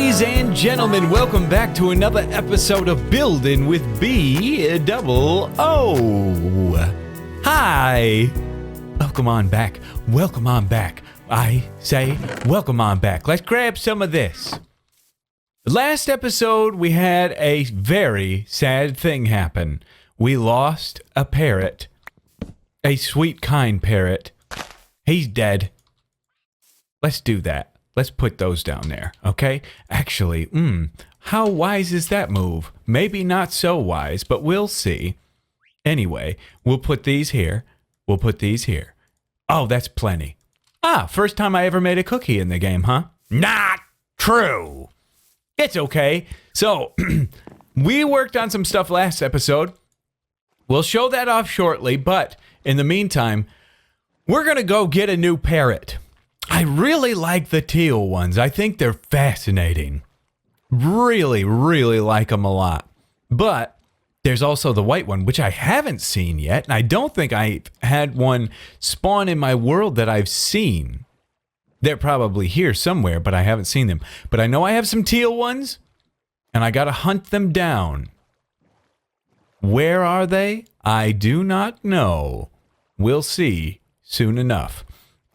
Ladies and gentlemen, welcome back to another episode of Building with BdoubleO. Hi. Welcome on back. Welcome on back. I say welcome on back. Let's grab some of this. Last episode, we had a very sad thing happen. We lost a parrot. A sweet, kind parrot. He's dead. Let's do that. Let's put those down there, okay? Actually, how wise is that move? Maybe not so wise, but we'll see. Anyway, we'll put these here. We'll put these here. Oh, that's plenty. Ah, first time I ever made a cookie in the game, huh? Not true. It's okay. So, we worked on some stuff last episode. We'll show that off shortly, but in the meantime, we're going to go get a new parrot. I really like the teal ones. I think they're fascinating. Really, really like them a lot. But there's also the white one, which I haven't seen yet. And I don't think I've had one spawn in my world that I've seen. They're probably here somewhere, but I haven't seen them. But I know I have some teal ones, and I got to hunt them down. Where are they? I do not know. We'll see soon enough.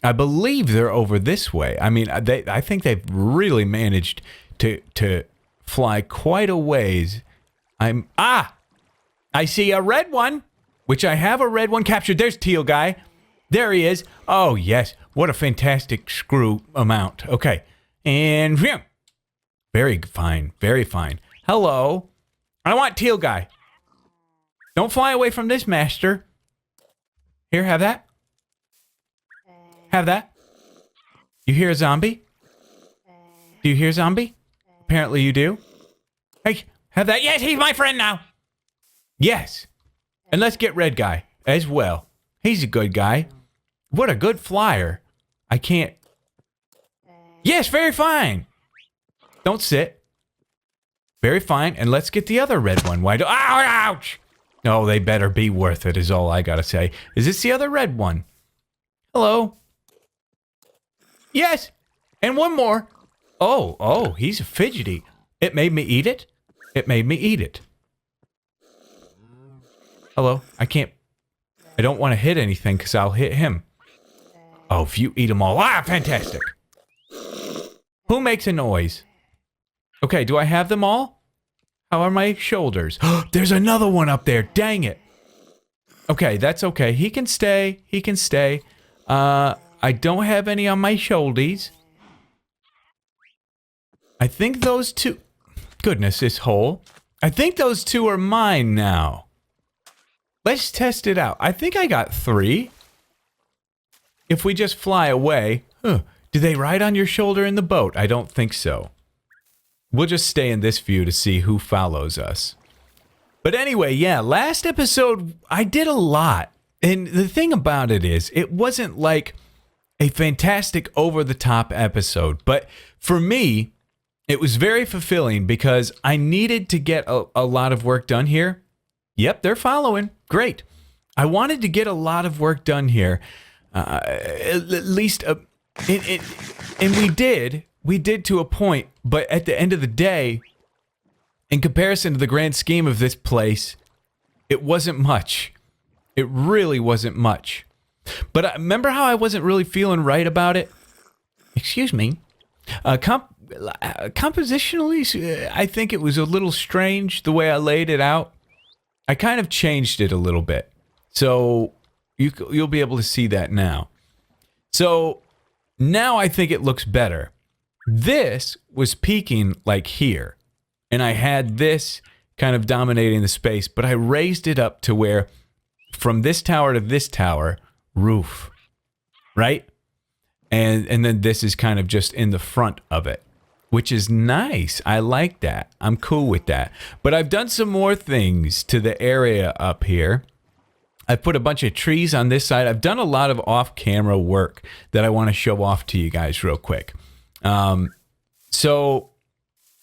I believe they're over this way. I mean, I think they've really managed to fly quite a ways. I see a red one, which I have a red one captured. There's teal guy. There he is. Oh, yes. What a fantastic screw amount. Okay. And very fine. Very fine. Hello. I want teal guy. Don't fly away from this, master. Here, have that. Have that. You hear a zombie? Do you hear a zombie? Apparently you do. Hey, have that. Yes, he's my friend now. Yes. And let's get red guy as well. He's a good guy. What a good flyer. I can't. Yes, very fine. Don't sit. Very fine. And let's get the other red one. Why do... Ouch! Oh, they better be worth it is all I gotta say. Is this the other red one? Hello? Yes, and one more. Oh, he's fidgety. It made me eat it. It made me eat it. Hello, I don't want to hit anything because I'll hit him. Oh, if you eat them all. Ah, fantastic. Who makes a noise? Okay, do I have them all? How are my shoulders? There's another one up there. Dang it. Okay, that's okay. He can stay. He can stay. I don't have any on my shoulders. I think those two... Goodness, this hole. I think those two are mine now. Let's test it out. I think I got 3. If we just fly away... Do they ride on your shoulder in the boat? I don't think so. We'll just stay in this view to see who follows us. But anyway, yeah, last episode, I did a lot. And the thing about it is, it wasn't like a fantastic over-the-top episode. But for me, it was very fulfilling because I needed to get a lot of work done here. Yep, they're following. Great. I wanted to get a lot of work done here. At least, and we did. We did to a point. But at the end of the day, in comparison to the grand scheme of this place, it wasn't much. It really wasn't much. But remember how I wasn't really feeling right about it? Excuse me. Compositionally, I think it was a little strange the way I laid it out. I kind of changed it a little bit. So you'll be able to see that now. So now I think it looks better. This was peaking like here. And I had this kind of dominating the space. But I raised it up to where from this tower to this tower... roof, right? And then this is kind of just in the front of it, which is nice. I like that. I'm cool with that. But I've done some more things to the area up here. I've put a bunch of trees on this side. I've done a lot of off-camera work that I want to show off to you guys real quick. So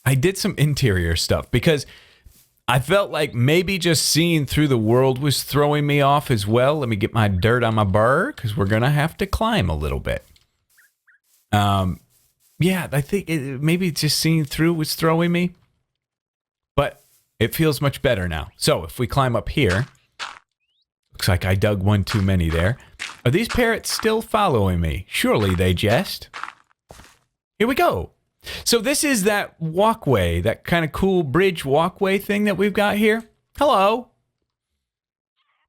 I did some interior stuff because I felt like maybe just seeing through the world was throwing me off as well. Let me get my dirt on my burr because we're going to have to climb a little bit. Yeah, I think maybe it's just seeing through was throwing me. But it feels much better now. So if we climb up here, looks like I dug one too many there. Are these parrots still following me? Surely they jest. Here we go. So this is that walkway, that kind of cool bridge walkway thing that we've got here. Hello.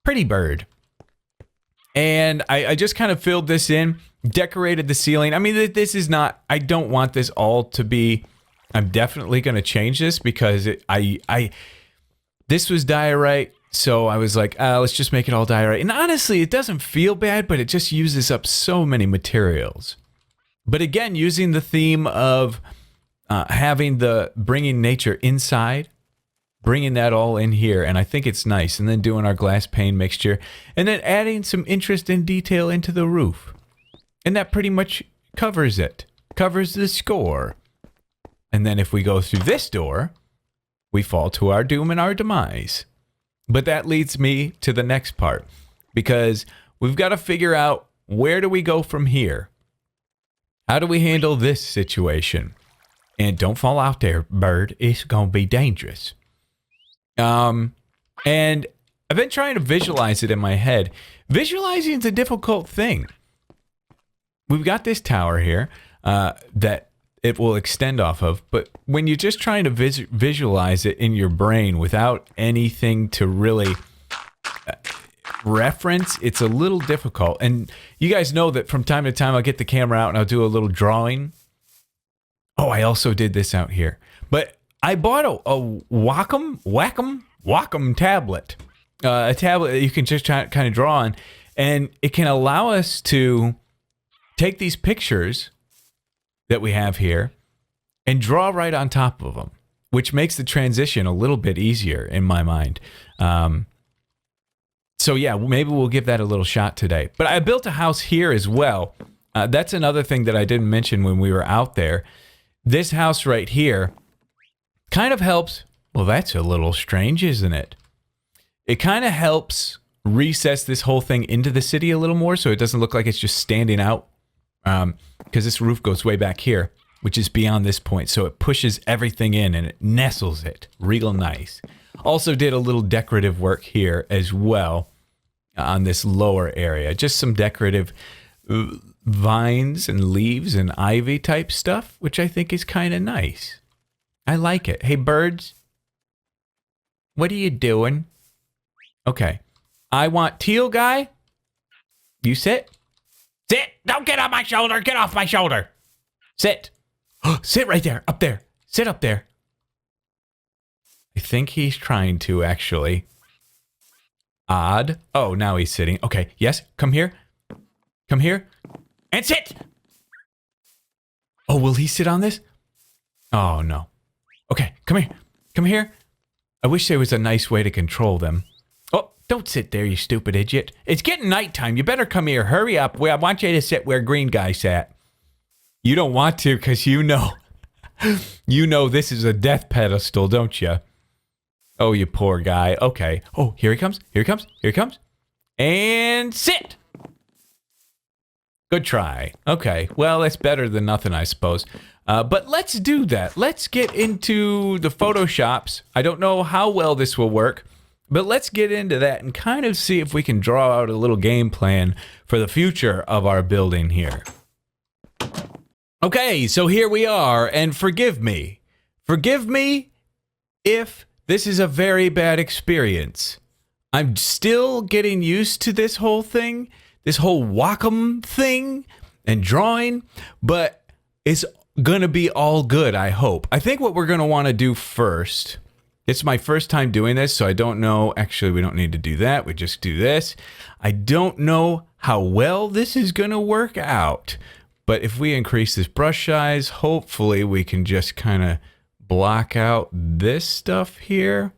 Pretty bird. And I just kind of filled this in, decorated the ceiling. I mean, this is not, I don't want this all to be, I'm definitely going to change this because this was diorite. So I was like, let's just make it all diorite. And honestly, it doesn't feel bad, but it just uses up so many materials. But again, using the theme of bringing nature inside, bringing that all in here, and I think it's nice. And then doing our glass pane mixture, and then adding some interest and detail into the roof. And that pretty much covers it, covers the score. And then if we go through this door, we fall to our doom and our demise. But that leads me to the next part, because we've got to figure out, where do we go from here? How do we handle this situation? And don't fall out there, bird. It's going to be dangerous. And I've been trying to visualize it in my head. Visualizing is a difficult thing. We've got this tower here that it will extend off of, but when you're just trying to visualize it in your brain without anything to really reference, it's a little difficult. And you guys know that from time to time I'll get the camera out and I'll do a little drawing. Oh, I also did this out here. But I bought a Wacom tablet. A tablet that you can just kind of draw on. And it can allow us to take these pictures that we have here and draw right on top of them, which makes the transition a little bit easier in my mind. So yeah, maybe we'll give that a little shot today. But I built a house here as well. That's another thing that I didn't mention when we were out there. This house right here kind of helps. Well, that's a little strange, isn't it? It kind of helps recess this whole thing into the city a little more so it doesn't look like it's just standing out. Because this roof goes way back here, which is beyond this point. So it pushes everything in and it nestles it real nice. Also did a little decorative work here as well on this lower area. Just some decorative vines and leaves and ivy type stuff, which I think is kind of nice. I like it. Hey, birds. What are you doing? Okay. I want teal guy. You sit. Sit. Don't get on my shoulder. Get off my shoulder. Sit. Sit right there. Up there. Sit up there. I think he's trying to, actually. Odd. Oh, now he's sitting. Okay. Yes. Come here. Come here. And sit. Oh, will he sit on this? Oh, no. Okay. Come here. Come here. I wish there was a nice way to control them. Oh, don't sit there, you stupid idiot. It's getting nighttime. You better come here. Hurry up. I want you to sit where green guy sat. You don't want to because you know. You know this is a death pedestal, don't you? Oh, you poor guy. Okay. Oh, here he comes. Here he comes. Here he comes. And sit. Good try. Okay. Well, that's better than nothing, I suppose. But let's do that. Let's get into the Photoshops. I don't know how well this will work, but let's get into that and kind of see if we can draw out a little game plan for the future of our building here. Okay, so here we are, and forgive me. Forgive me if this is a very bad experience. I'm still getting used to this whole thing, this whole Wacom thing and drawing, but it's gonna be all good, I hope. I think what we're gonna want to do first, it's my first time doing this, so I don't know. Actually, we don't need to do that. We just do this. I don't know how well this is gonna work out, but if we increase this brush size, hopefully we can just kind of block out this stuff here,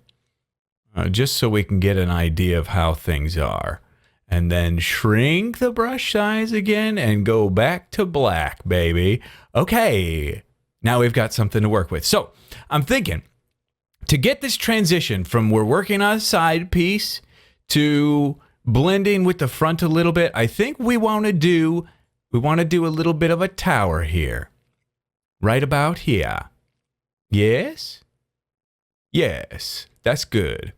just so we can get an idea of how things are. And then shrink the brush size again and go back to black, baby. Okay, now we've got something to work with. So I'm thinking to get this transition from we're working on a side piece to blending with the front a little bit, I think we want to do a little bit of a tower here. right about here. Yes? Yes, that's good.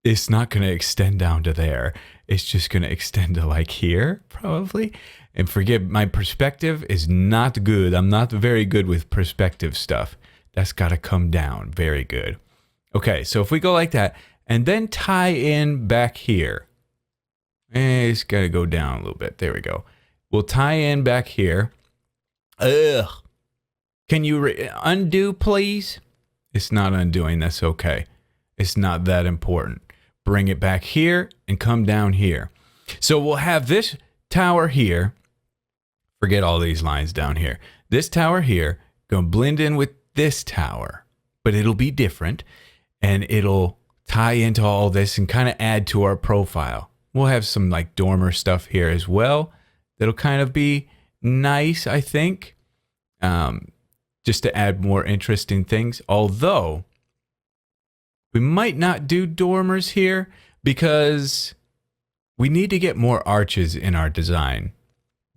It's not going to extend down to there. It's just going to extend to like here, probably. And forgive, my perspective is not good. I'm not very good with perspective stuff. That's got to come down. Very good. Okay, so if we go like that, and then tie in back here. It's got to go down a little bit. There we go. We'll tie in back here. Ugh. Can you undo, please? It's not undoing. That's okay. It's not that important. Bring it back here and come down here. So we'll have this tower here. Forget all these lines down here. This tower here going to blend in with this tower, but it'll be different, and it'll tie into all this and kind of add to our profile. We'll have some like dormer stuff here as well. That'll kind of be nice, I think, just to add more interesting things. Although we might not do dormers here because we need to get more arches in our design.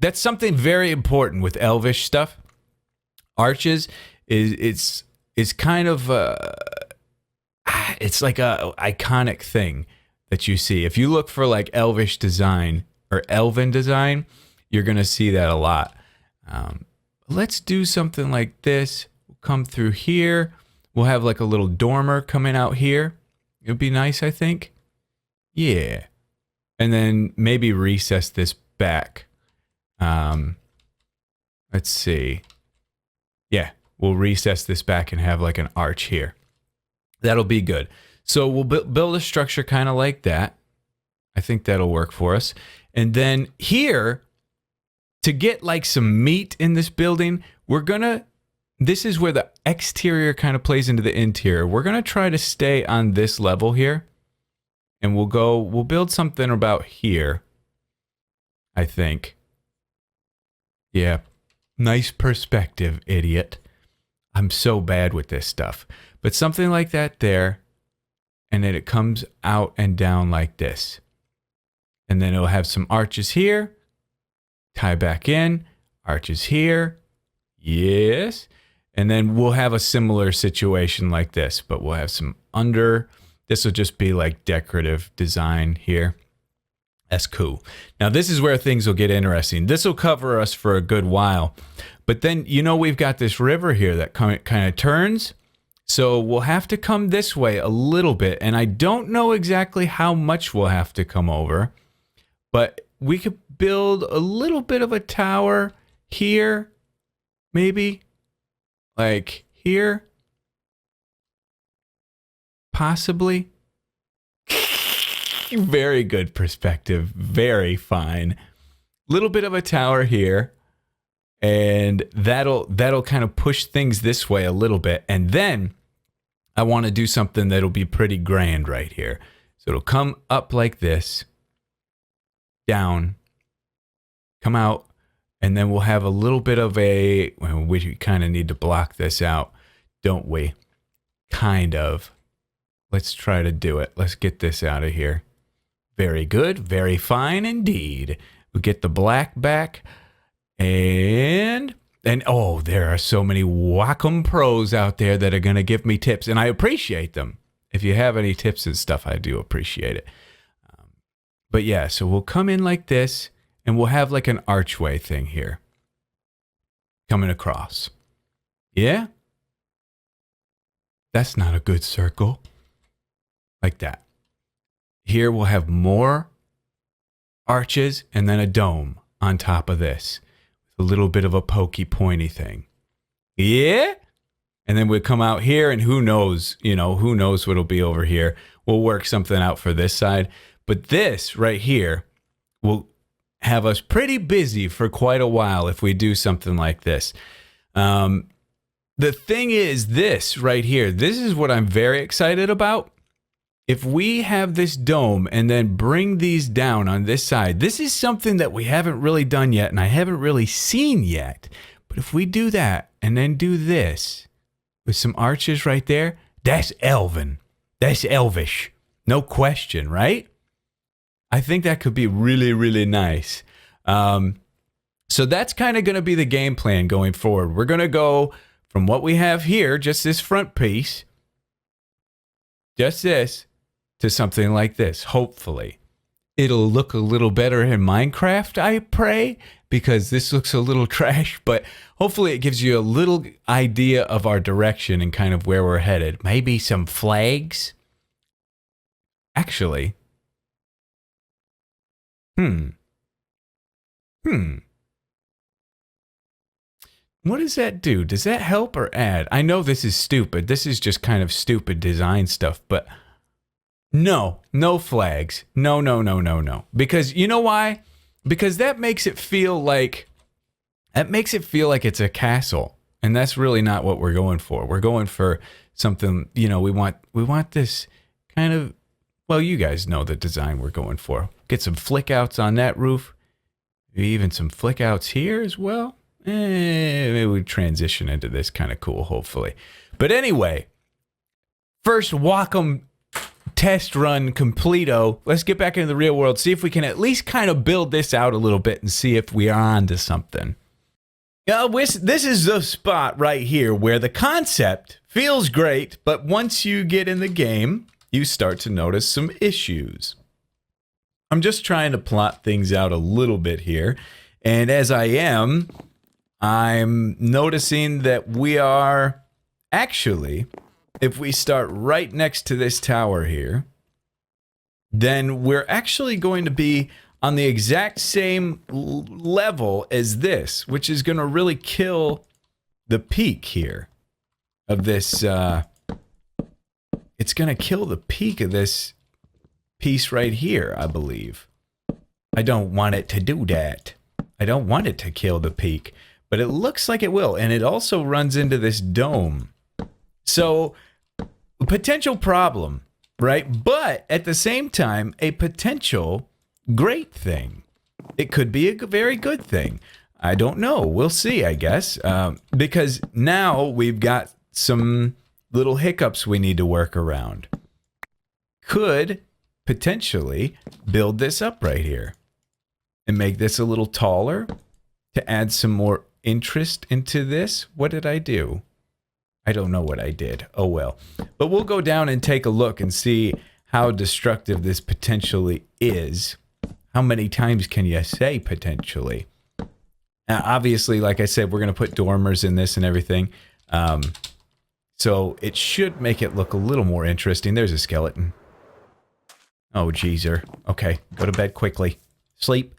That's something very important with Elvish stuff. Arches is kind of it's like a iconic thing that you see. If you look for like Elvish design or Elven design, you're gonna see that a lot. Let's do something like this. We'll come through here. We'll have like a little dormer coming out here. It would be nice, I think. Yeah. And then maybe recess this back. Let's see. Yeah, we'll recess this back and have like an arch here. That'll be good. So we'll build a structure kind of like that. I think that'll work for us. And then here, to get like some meat in this building, this is where the exterior kind of plays into the interior. We're gonna try to stay on this level here. And we'll build something about here, I think. Yeah, nice perspective, idiot. I'm so bad with this stuff. But something like that there, and then it comes out and down like this. And then it'll have some arches here, tie back in, arches here, yes. And then we'll have a similar situation like this, but we'll have some this will just be like decorative design here. That's cool. Now this is where things will get interesting. This will cover us for a good while. But then, we've got this river here that kind of turns. So we'll have to come this way a little bit. And I don't know exactly how much we'll have to come over. But we could build a little bit of a tower here. Maybe. Like here. Possibly. Very good perspective. Very fine. Little bit of a tower here. And that'll kind of push things this way a little bit. And then I want to do something that'll be pretty grand right here. So it'll come up like this. Down. Come out. And then we'll have a little bit of we kind of need to block this out, don't we? Kind of. Let's try to do it. Let's get this out of here. Very good. Very fine indeed. We'll get the black back. And oh, there are so many Wacom pros out there that are going to give me tips. And I appreciate them. If you have any tips and stuff, I do appreciate it. But yeah, so we'll come in like this. And we'll have like an archway thing here. Coming across. Yeah? That's not a good circle. Like that. Here we'll have more arches and then a dome on top of this. A little bit of a pokey pointy thing. Yeah? And then we'll come out here and who knows what'll be over here. We'll work something out for this side. But this right here will have us pretty busy for quite a while if we do something like this. The thing is this right here. This is what I'm very excited about. If we have this dome and then bring these down on this side, this is something that we haven't really done yet and I haven't really seen yet. But if we do that and then do this with some arches right there, that's Elven. That's Elvish. No question, right? I think that could be really, really nice. So that's kind of going to be the game plan going forward. We're going to go from what we have here, just this front piece, just this, to something like this, hopefully. It'll look a little better in Minecraft, I pray, because this looks a little trash, but hopefully it gives you a little idea of our direction and kind of where we're headed. Maybe some flags? Actually. What does that do? Does that help or add? I know this is stupid. This is just kind of stupid design stuff, but no flags. No. Because you know why? Because that makes it feel like it's a castle. And that's really not what we're going for. We're going for something, we want this kind of, well, you guys know the design we're going for. Get some flick outs on that roof. Maybe even some flick outs here as well. Maybe we transition into this kind of cool, hopefully. But anyway, first Wacom test run completo. Let's get back into the real world, see if we can at least kind of build this out a little bit and see if we are onto something. This is the spot right here where the concept feels great, but once you get in the game, you start to notice some issues. I'm just trying to plot things out a little bit here, and as I'm noticing that we are actually, if we start right next to this tower here, then we're actually going to be on the exact same level as this, which is going to really kill the peak here of this. It's going to kill the peak of this piece right here, I believe. I don't want it to do that. I don't want it to kill the peak, but it looks like it will. And it also runs into this dome. So, potential problem, right? But at the same time, a potential great thing. It could be a very good thing. I don't know. We'll see, I guess. Because now we've got some little hiccups we need to work around. Could potentially build this up right here and make this a little taller to add some more interest into this. What did I do? I don't know what I did. Oh well. But we'll go down and take a look and see how destructive this potentially is. How many times can you say potentially? Now, obviously, like I said, we're going to put dormers in this and everything. So it should make it look a little more interesting. There's a skeleton. Oh, geezer. Okay, go to bed quickly. Sleep.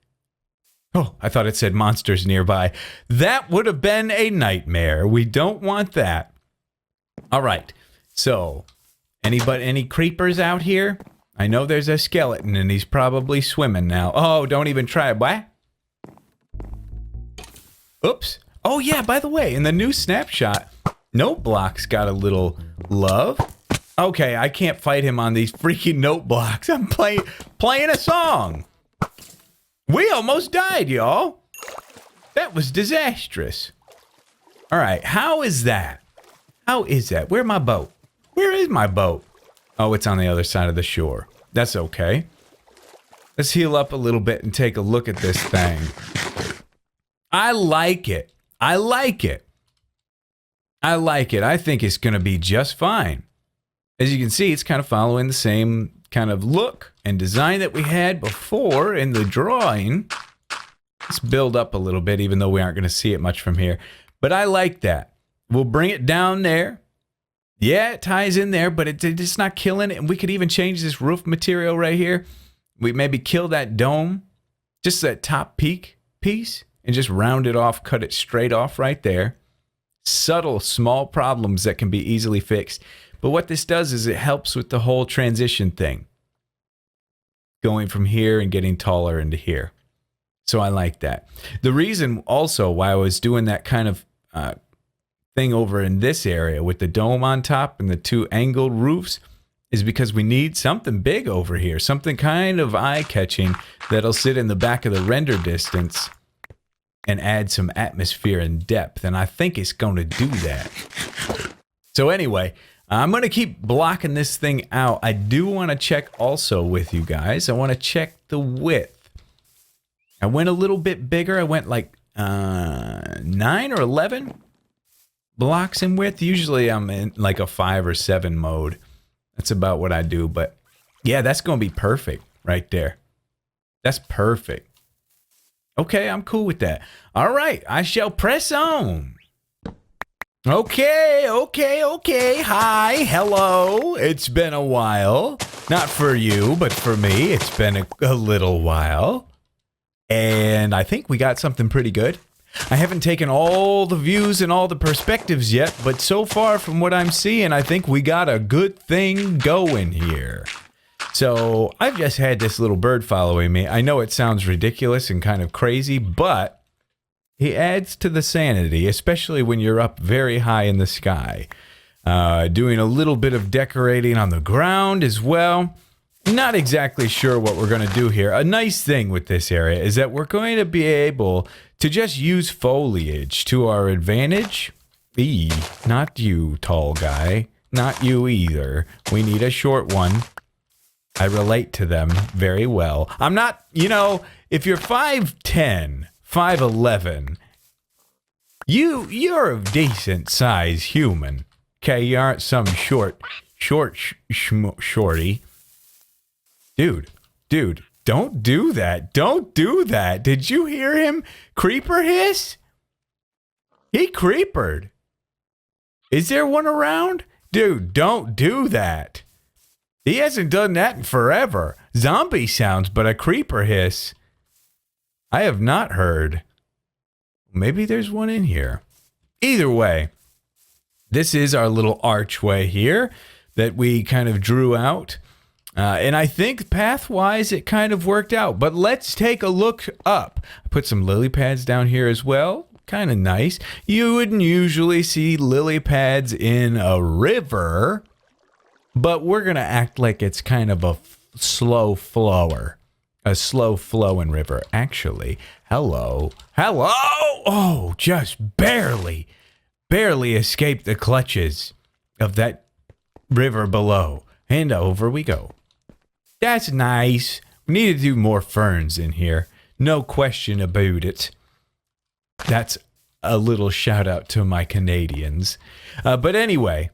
Oh, I thought it said monsters nearby. That would have been a nightmare. We don't want that. All right. So, any creepers out here? I know there's a skeleton and he's probably swimming now. Oh, don't even try it. What? Oops. Oh, yeah, by the way, in the new snapshot, note blocks got a little love. Okay, I can't fight him on these freaking note blocks. I'm playing a song. We almost died, y'all. That was disastrous. All right, how is that? How is that? Where's my boat? Where is my boat? Oh, it's on the other side of the shore. That's okay. Let's heal up a little bit and take a look at this thing. I like it. I like it. I like it. I think it's going to be just fine. As you can see, it's kind of following the same kind of look and design that we had before in the drawing. Let's build up a little bit, even though we aren't going to see it much from here. But I like that. We'll bring it down there. Yeah, it ties in there, but it's not killing it. And we could even change this roof material right here. We maybe kill that dome, just that top peak piece, and just round it off, cut it straight off right there. Subtle, small problems that can be easily fixed. But what this does is it helps with the whole transition thing. Going from here and getting taller into here. So I like that. The reason also why I was doing that kind of thing over in this area with the dome on top and the two angled roofs is because we need something big over here. Something kind of eye-catching that'll sit in the back of the render distance and add some atmosphere and depth. And I think it's going to do that. So anyway, I'm going to keep blocking this thing out. I do want to check also with you guys. I want to check the width. I went a little bit bigger. I went like 9 or 11. blocks in width. Usually I'm in like a 5 or 7 mode. That's about what I do. But yeah, that's going to be perfect right there. That's perfect. Okay, I'm cool with that. All right, I shall press on. Okay. Hi, hello. It's been a while. Not for you, but for me, it's been a little while. And I think we got something pretty good. I haven't taken all the views and all the perspectives yet, but so far from what I'm seeing, I think we got a good thing going here. So I've just had this little bird following me. I know it sounds ridiculous and kind of crazy, but he adds to the sanity, especially when you're up very high in the sky. Doing a little bit of decorating on the ground as well. Not exactly sure what we're going to do here. A nice thing with this area is that we're going to be able to just use foliage to our advantage. Not you, tall guy. Not you either. We need a short one. I relate to them very well. I'm not, if you're 5'10", 5'11", you're a decent size human. Okay, you aren't some shorty. Dude, don't do that. Don't do that. Did you hear him creeper hiss? He creepered. Is there one around? Dude, don't do that. He hasn't done that in forever. Zombie sounds, but a creeper hiss. I have not heard. Maybe there's one in here. Either way, this is our little archway here that we kind of drew out. And I think path-wise it kind of worked out. But let's take a look up. I put some lily pads down here as well. Kind of nice. You wouldn't usually see lily pads in a river. But we're going to act like it's kind of a slow flower. A slow flowing river. Actually, hello. Oh, just barely escaped the clutches of that river below. And over we go. That's nice. We need to do more ferns in here. No question about it. That's a little shout out to my Canadians. But anyway,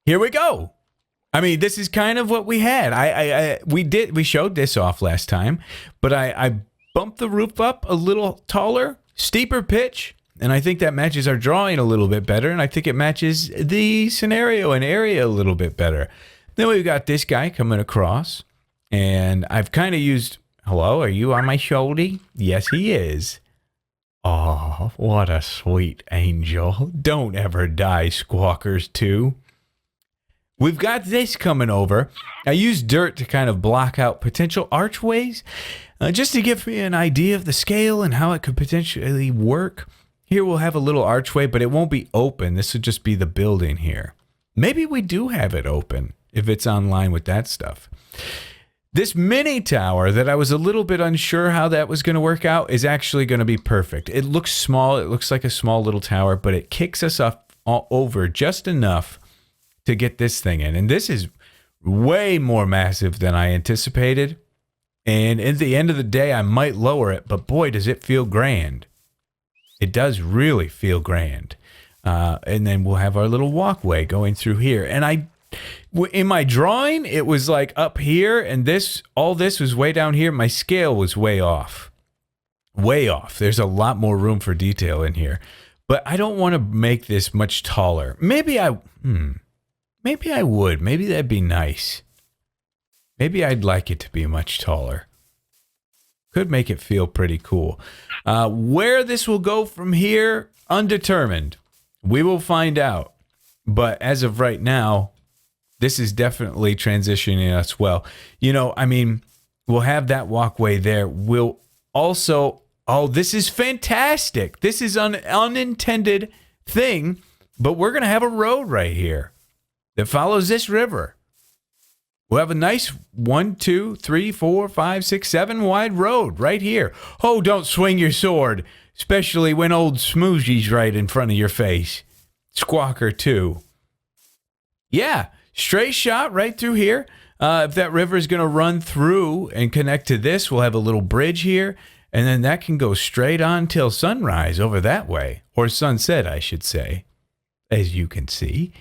here we go. I mean, this is kind of what we had. We showed this off last time, but I bumped the roof up a little taller, steeper pitch, and I think that matches our drawing a little bit better, and I think it matches the scenario and area a little bit better. Then we've got this guy coming across, and I've kind of used, hello, are you on my shoulder? Yes, he is. Oh, what a sweet angel. Don't ever die, Squawkers 2. We've got this coming over. I used dirt to kind of block out potential archways, just to give me an idea of the scale and how it could potentially work. Here we'll have a little archway, but it won't be open. This would just be the building here. Maybe we do have it open if it's online with that stuff. This mini tower that I was a little bit unsure how that was going to work out is actually going to be perfect. It looks small. It looks like a small little tower, but it kicks us up all over just enough to get this thing in. And this is way more massive than I anticipated. And at the end of the day, I might lower it, but boy, does it feel grand. It does really feel grand. And then we'll have our little walkway going through here. And in my drawing, it was like up here, and all this was way down here. My scale was way off. Way off. There's a lot more room for detail in here. But I don't want to make this much taller. Maybe I would. Maybe that'd be nice. Maybe I'd like it to be much taller. Could make it feel pretty cool. Where this will go from here, undetermined. We will find out. But as of right now, this is definitely transitioning us well. We'll have that walkway there. We'll also... Oh, this is fantastic. This is an unintended thing, but we're going to have a road right here that follows this river. We'll have a nice 1, 2, 3, 4, 5, 6, 7 wide road right here. Oh, don't swing your sword, especially when old Smoogie's right in front of your face. Squawker 2. Yeah, straight shot right through here. If that river is going to run through and connect to this, we'll have a little bridge here. And then that can go straight on till sunrise over that way. Or sunset, I should say. As you can see.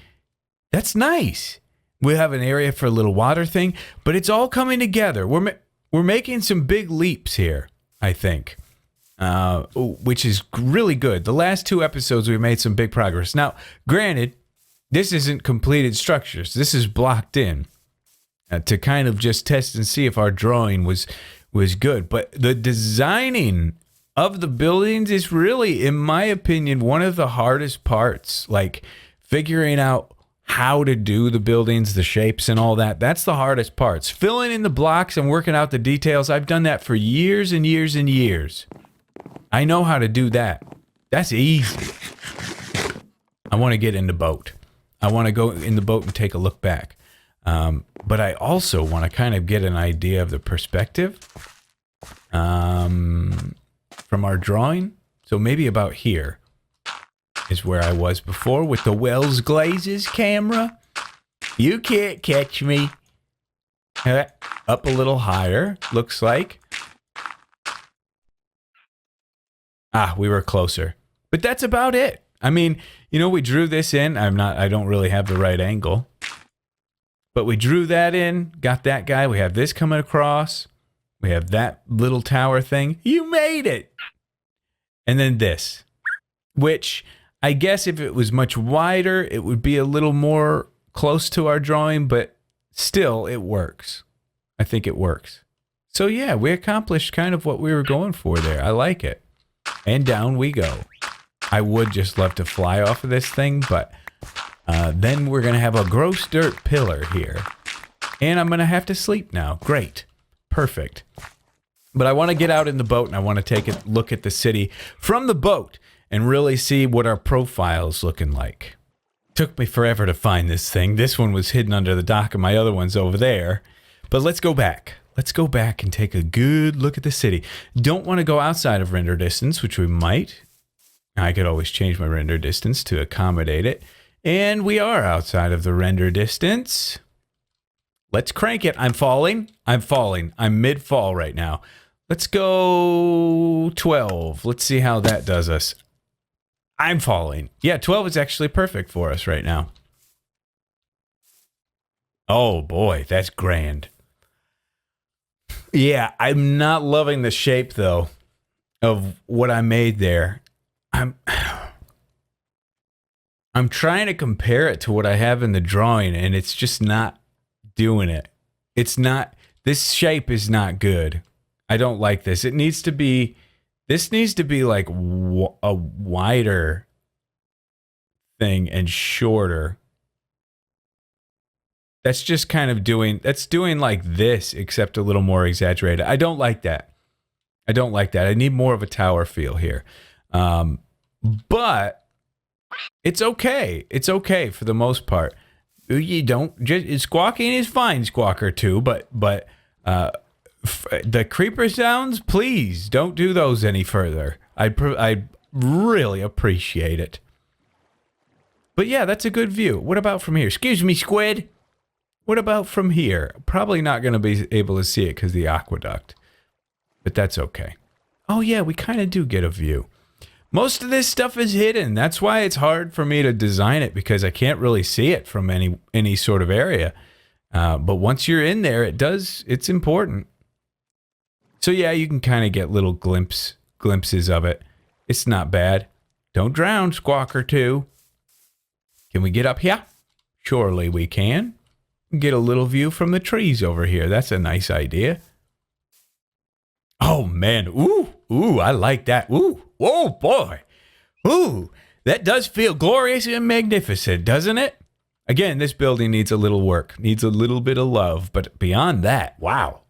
That's nice. We have an area for a little water thing. But it's all coming together. We're making some big leaps here, I think. Which is really good. The last 2 episodes, we made some big progress. Now, granted, this isn't completed structures. This is blocked in to kind of just test and see if our drawing was good. But the designing of the buildings is really, in my opinion, one of the hardest parts. Like figuring out how to do the buildings, the shapes and all that. That's the hardest parts. Filling in the blocks and working out the details. I've done that for years and years and years. I know how to do that. That's easy. I want to get in the boat. I want to go in the boat and take a look back. But I also want to kind of get an idea of the perspective from our drawing. So maybe about here is where I was before with the Wells Glazes camera. You can't catch me. Up a little higher, looks like. We were closer. But that's about it. I mean, you know, we drew this in. I don't really have the right angle. But we drew that in, got that guy. We have this coming across. We have that little tower thing. You made it. And then this, which I guess if it was much wider, it would be a little more close to our drawing, but still it works. I think it works. So yeah, we accomplished kind of what we were going for there. I like it. And down we go. I would just love to fly off of this thing, but then we're going to have a gross dirt pillar here. And I'm going to have to sleep now. Great. Perfect. But I want to get out in the boat and I want to take a look at the city from the boat and really see what our profile is looking like. Took me forever to find this thing. This one was hidden under the dock and my other one's over there. But let's go back. Let's go back and take a good look at the city. Don't want to go outside of render distance, which we might. I could always change my render distance to accommodate it. And we are outside of the render distance. Let's crank it. I'm falling. I'm falling. I'm mid-fall right now. Let's go 12. Let's see how that does us. I'm falling. Yeah, 12 is actually perfect for us right now. Oh boy, that's grand. Yeah, I'm not loving the shape though of what I made there. I'm trying to compare it to what I have in the drawing and it's just not doing it. It's not, this shape is not good. I don't like this. It needs to be, this needs to be like a wider thing and shorter. That's just kind of doing, that's doing like this, except a little more exaggerated. I don't like that. I don't like that. I need more of a tower feel here. But it's okay. It's okay for the most part. You don't just, squawking is fine, Squawker too, but the creeper sounds, please don't do those any further. I really appreciate it. But yeah, that's a good view. What about from here? Excuse me, squid. What about from here? Probably not going to be able to see it because of the aqueduct. But that's okay. Oh yeah, we kind of do get a view. Most of this stuff is hidden. That's why it's hard for me to design it because I can't really see it from any sort of area. But once you're in there, it's important. So yeah, you can kind of get little glimpses of it. It's not bad. Don't drown, Squawker 2. Can we get up here? Surely we can. Get a little view from the trees over here. That's a nice idea. Oh man, ooh, I like that. Ooh, oh boy. Ooh, that does feel glorious and magnificent, doesn't it? Again, this building needs a little work, needs a little bit of love, but beyond that, wow.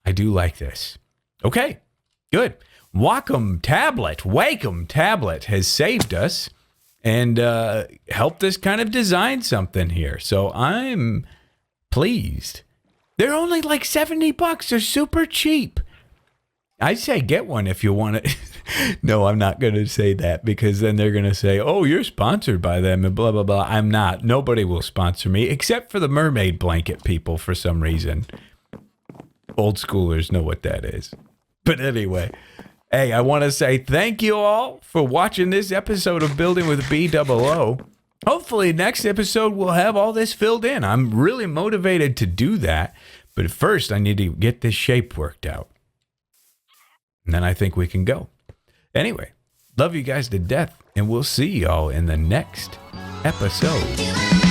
I do like this. Okay, good. Wacom tablet has saved us and helped us kind of design something here. So I'm pleased. They're only like $70. They're super cheap. I'd say get one if you want it. No, I'm not going to say that because then they're going to say, oh, you're sponsored by them and blah, blah, blah. I'm not. Nobody will sponsor me except for the mermaid blanket people for some reason. Old schoolers know what that is. But anyway, hey, I want to say thank you all for watching this episode of Building with BdoubleO. Hopefully next episode we'll have all this filled in. I'm really motivated to do that. But first I need to get this shape worked out. And then I think we can go. Anyway, love you guys to death. And we'll see y'all in the next episode.